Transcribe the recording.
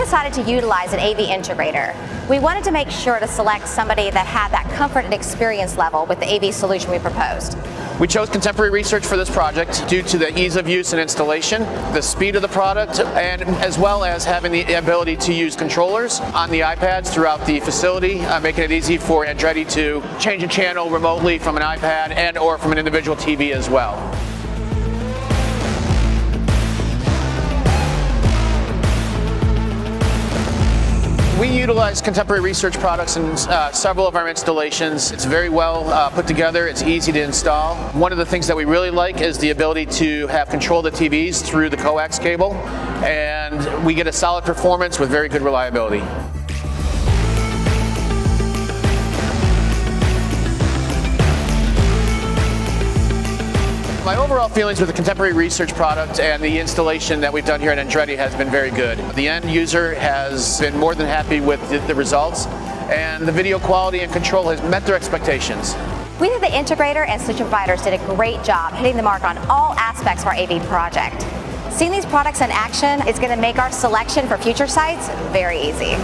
decided to utilize an AV integrator, we wanted to make sure to select somebody that had that comfort and experience level with the AV solution we proposed. We chose Contemporary Research for this project due to the ease of use and installation, the speed of the product, and as well as having the ability to use controllers on the iPads throughout the facility, making it easy for Andretti to change a channel remotely from an iPad and or from an individual TV as well. We utilize Contemporary Research products in several of our installations. It's very well put together, it's easy to install. One of the things that we really like is the ability to have control of the TVs through the coax cable, and we get a solid performance with very good reliability. My overall feelings with the Contemporary Research product and the installation that we've done here at Andretti has been very good. The end user has been more than happy with the results, and the video quality and control has met their expectations. We think the integrator and solution providers did a great job hitting the mark on all aspects of our AV project. Seeing these products in action is going to make our selection for future sites very easy.